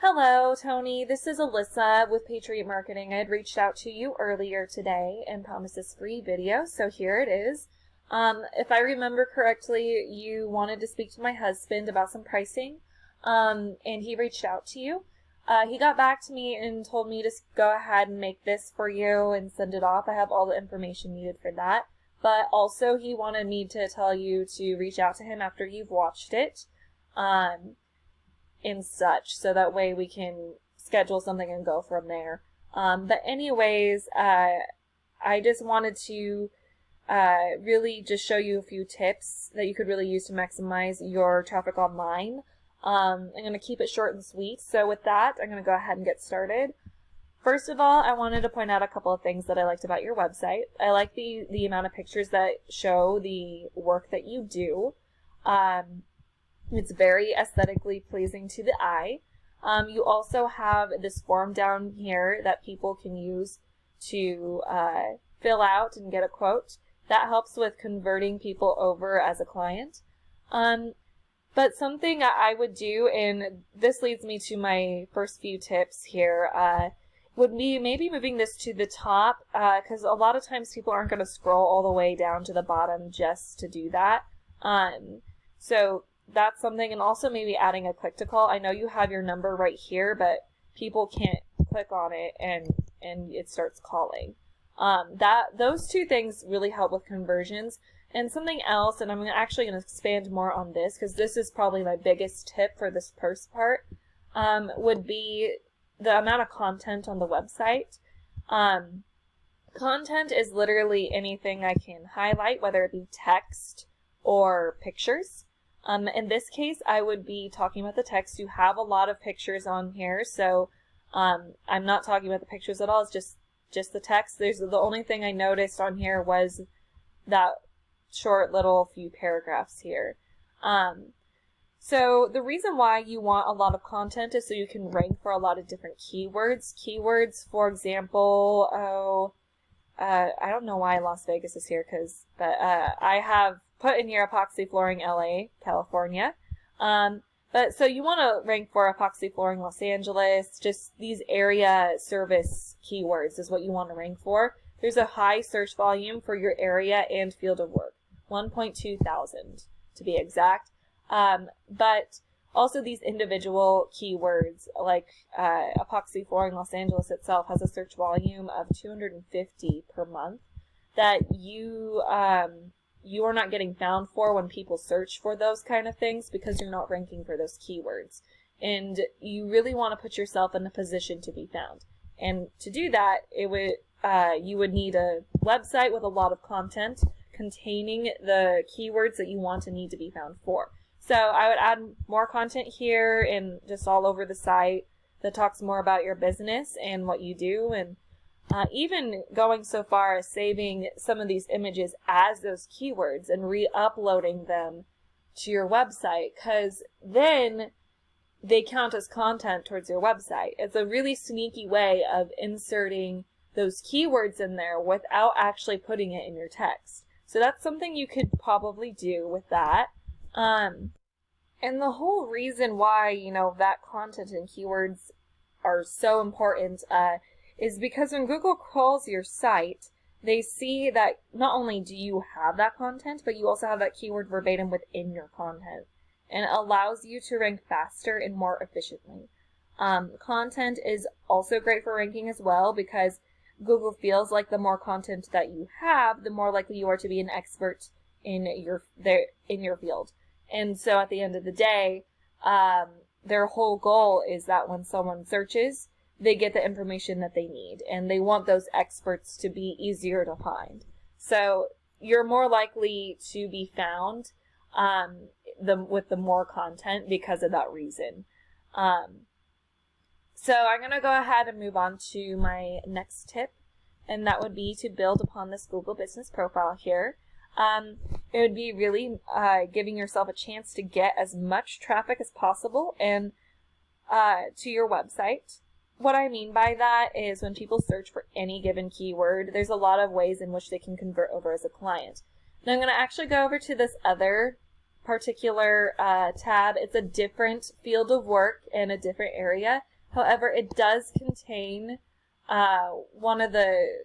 Hello, Tony. This is Alyssa with Patriot Marketing. I had reached out to you earlier today and promised this free video, so here it is. If I remember correctly, you wanted to speak to my husband about some pricing, and he reached out to you. He got back to me and told me to go ahead and make this for you and send it off. I have all the information needed for that. But also he wanted me to tell you to reach out to him after you've watched it. And such, so that way we can schedule something and go from there. But anyways, I just wanted to really just show you a few tips that you could really use to maximize your traffic online. I'm going to keep it short and sweet, so with that, I'm going to go ahead and get started. First of all, I wanted to point out a couple of things that I liked about your website. I like the amount of pictures that show the work that you do. It's very aesthetically pleasing to the eye. You also have this form down here that people can use to fill out and get a quote. That helps with converting people over as a client. But something I would do, and this leads me to my first few tips here, would be maybe moving this to the top, because a lot of times people aren't going to scroll all the way down to the bottom just to do that. So that's something, and also maybe adding a click to call. I know you have your number right here, but people can't click on it and it starts calling. Those two things really help with conversions. And something else, and I'm actually going to expand more on this because this is probably my biggest tip for this first part, would be the amount of content on the website. Content is literally anything I can highlight, whether it be text or pictures. In this case, I would be talking about the text. You have a lot of pictures on here, so I'm not talking about the pictures at all. It's just the text. The only thing I noticed on here was that short little few paragraphs here. So the reason why you want a lot of content is so you can rank for a lot of different keywords. Keywords, for example, I don't know why Las Vegas is here, but I have put in here Epoxy Flooring LA, California. But so you want to rank for Epoxy Flooring Los Angeles, just these area service keywords is what you want to rank for. There's a high search volume for your area and field of work, 1.2 thousand to be exact. But also these individual keywords, like Epoxy Flooring Los Angeles itself has a search volume of 250 per month that you are not getting found for when people search for those kind of things because you're not ranking for those keywords. And you really want to put yourself in a position to be found. And to do that, you would need a website with a lot of content containing the keywords that you want and need to be found for. So I would add more content here and just all over the site that talks more about your business and what you do, and even going so far as saving some of these images as those keywords and re-uploading them to your website, because then they count as content towards your website. It's a really sneaky way of inserting those keywords in there without actually putting it in your text. So that's something you could probably do with that. And the whole reason why, that content and keywords are so important, is because when Google crawls your site, they see that not only do you have that content, but you also have that keyword verbatim within your content. And it allows you to rank faster and more efficiently. Content is also great for ranking as well because Google feels like the more content that you have, the more likely you are to be an expert in your field. And so at the end of the day, their whole goal is that when someone searches, they get the information that they need, and they want those experts to be easier to find. So you're more likely to be found with the more content because of that reason. So I'm going to go ahead and move on to my next tip, and that would be to build upon this Google business profile here. It would be really giving yourself a chance to get as much traffic as possible and to your website. What I mean by that is when people search for any given keyword, there's a lot of ways in which they can convert over as a client. Now I'm going to actually go over to this other particular tab. It's a different field of work and a different area. However, it does contain one of the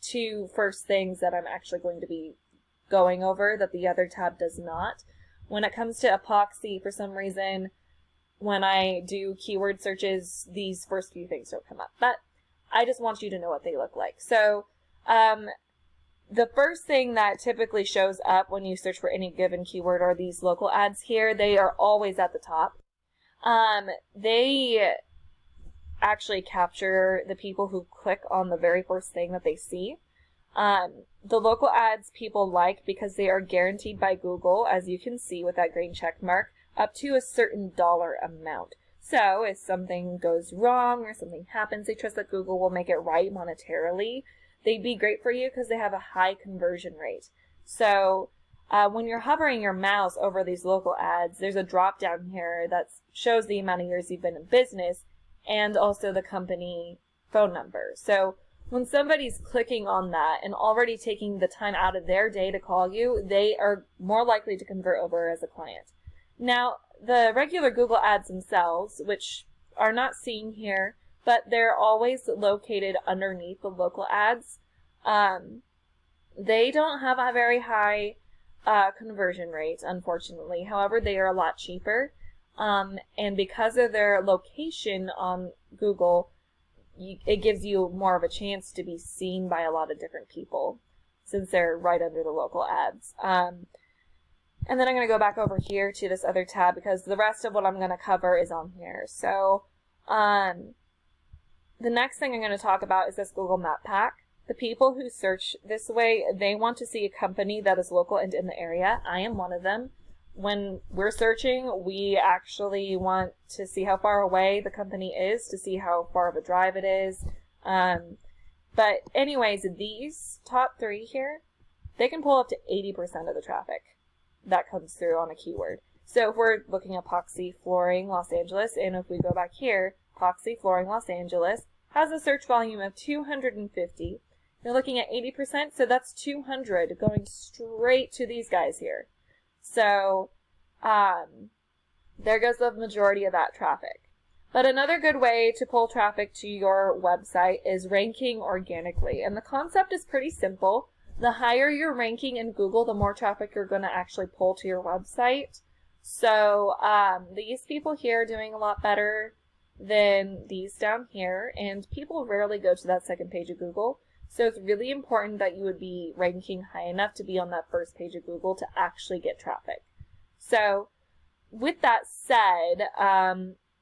two first things that I'm actually going to be going over that the other tab does not. When it comes to epoxy, for some reason, when I do keyword searches, these first few things don't come up. But I just want you to know what they look like. So the first thing that typically shows up when you search for any given keyword are these local ads here. They are always at the top. They actually capture the people who click on the very first thing that they see. The local ads people like because they are guaranteed by Google, as you can see with that green check mark, up to a certain dollar amount. So if something goes wrong or something happens, they trust that Google will make it right monetarily. They'd be great for you because they have a high conversion rate. So when you're hovering your mouse over these local ads, there's a drop down here that shows the amount of years you've been in business and also the company phone number. So when somebody's clicking on that and already taking the time out of their day to call you, they are more likely to convert over as a client. Now, the regular Google ads themselves, which are not seen here, but they're always located underneath the local ads, they don't have a very high conversion rate, unfortunately. However, they are a lot cheaper. And because of their location on Google, it gives you more of a chance to be seen by a lot of different people since they're right under the local ads. And then I'm going to go back over here to this other tab because the rest of what I'm going to cover is on here. So the next thing I'm going to talk about is this Google Map Pack. The people who search this way, they want to see a company that is local and in the area. I am one of them. When we're searching, we actually want to see how far away the company is, to see how far of a drive it is. But anyways, these top three here, they can pull up to 80% of the traffic that comes through on a keyword. So if we're looking at Epoxy Flooring Los Angeles, and if we go back here, Epoxy Flooring Los Angeles has a search volume of 250. They're looking at 80%, so that's 200 going straight to these guys here. So there goes the majority of that traffic. But another good way to pull traffic to your website is ranking organically. And the concept is pretty simple. The higher you're ranking in Google, the more traffic you're going to actually pull to your website. So these people here are doing a lot better than these down here. And people rarely go to that second page of Google. So it's really important that you would be ranking high enough to be on that first page of Google to actually get traffic. So with that said,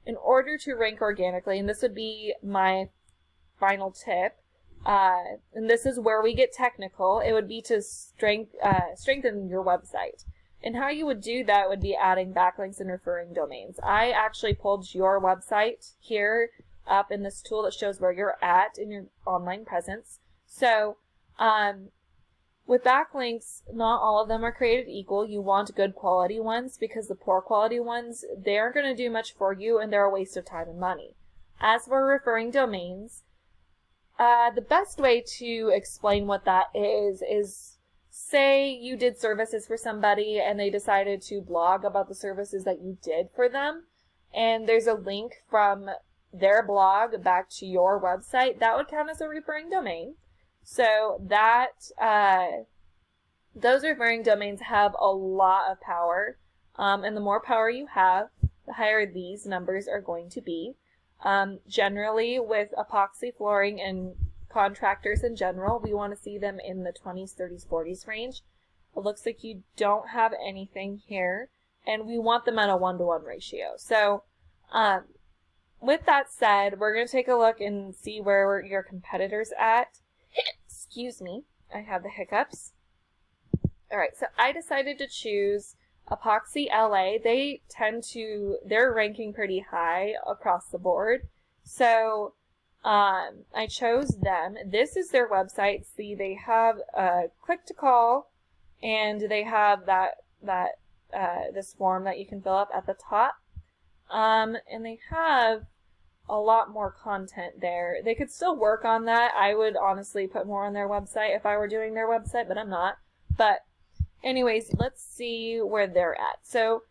in order to rank organically, and this would be my final tip, and this is where we get technical, it would be to strengthen your website. And how you would do that would be adding backlinks and referring domains. I actually pulled your website here up in this tool that shows where you're at in your online presence. So, with backlinks, not all of them are created equal. You want good quality ones because the poor quality ones, they aren't going to do much for you and they're a waste of time and money. As for referring domains, the best way to explain what that is say you did services for somebody and they decided to blog about the services that you did for them, and there's a link from their blog back to your website, that would count as a referring domain. So that those referring domains have a lot of power, and the more power you have, the higher these numbers are going to be. Generally, with epoxy flooring and contractors in general, we want to see them in the 20s, 30s, 40s range. It looks like you don't have anything here, and we want them at a 1-to-1 ratio. So, with that said, we're going to take a look and see where your competitors at. Excuse me, I have the hiccups. Alright, so I decided to choose Epoxy LA. They're ranking pretty high across the board. So, I chose them. This is their website. See, they have a click to call, and they have this form that you can fill up at the top. And they have a lot more content there. They could still work on that. I would honestly put more on their website if I were doing their website, but I'm not. But anyways, let's see where they're at. So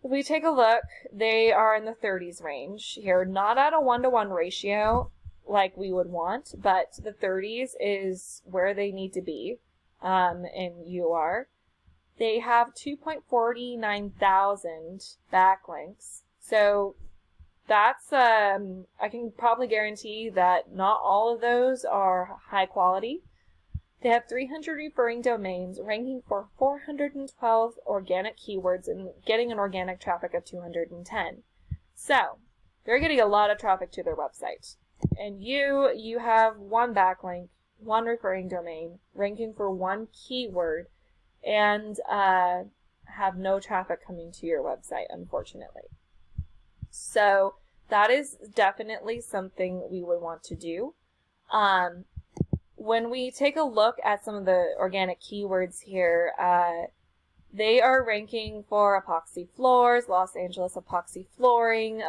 If we take a look, they are in the 30s range here, not at a 1-to-1 ratio like we would want, but the 30s is where they need to be, and you are. They have 2.49 thousand backlinks, so that's, I can probably guarantee that not all of those are high quality. They have 300 referring domains, ranking for 412 organic keywords and getting an organic traffic of 210. So, they're getting a lot of traffic to their website. And you have one backlink, one referring domain, ranking for one keyword, and have no traffic coming to your website, unfortunately. So, that is definitely something we would want to do. When we take a look at some of the organic keywords here, they are ranking for epoxy floors, Los Angeles epoxy flooring.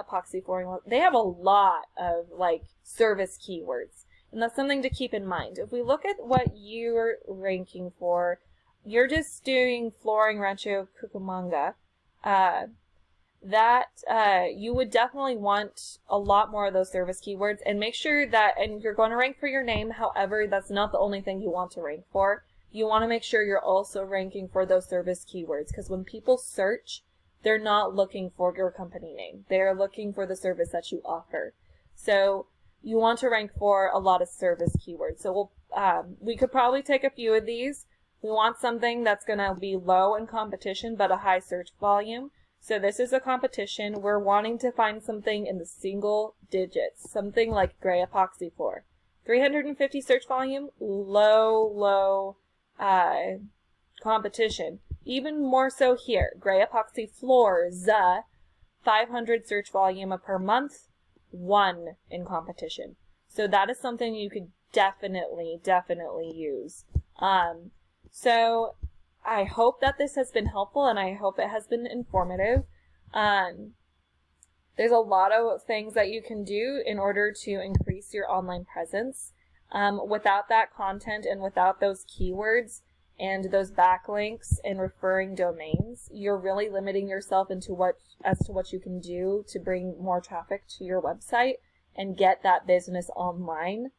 They have a lot of service keywords, and that's something to keep in mind. If we look at what you're ranking for, you're just doing flooring, Rancho Cucamonga. You would definitely want a lot more of those service keywords, and make sure that, and you're going to rank for your name, however, that's not the only thing you want to rank for. You want to make sure you're also ranking for those service keywords, because when people search, they're not looking for your company name. They're looking for the service that you offer. So you want to rank for a lot of service keywords. So we could probably take a few of these. We want something that's going to be low in competition, but a high search volume. So this is a competition. We're wanting to find something in the single digits, something like gray epoxy floor. 350 search volume, low competition. Even more so here, gray epoxy floors, 500 search volume per month, 1 in competition. So that is something you could definitely use. So I hope that this has been helpful, and I hope it has been informative. There's a lot of things that you can do in order to increase your online presence. Without that content and without those keywords and those backlinks and referring domains, you're really limiting yourself as to what you can do to bring more traffic to your website and get that business online.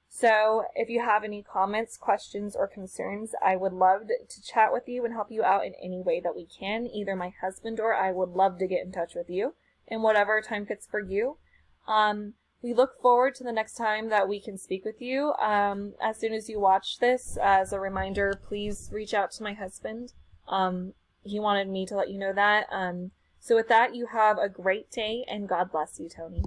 So if you have any comments, questions, or concerns, I would love to chat with you and help you out in any way that we can. Either my husband or I would love to get in touch with you in whatever time fits for you. We look forward to the next time that we can speak with you. As soon as you watch this, as a reminder, please reach out to my husband. He wanted me to let you know that. So with that, you have a great day, and God bless you, Tony.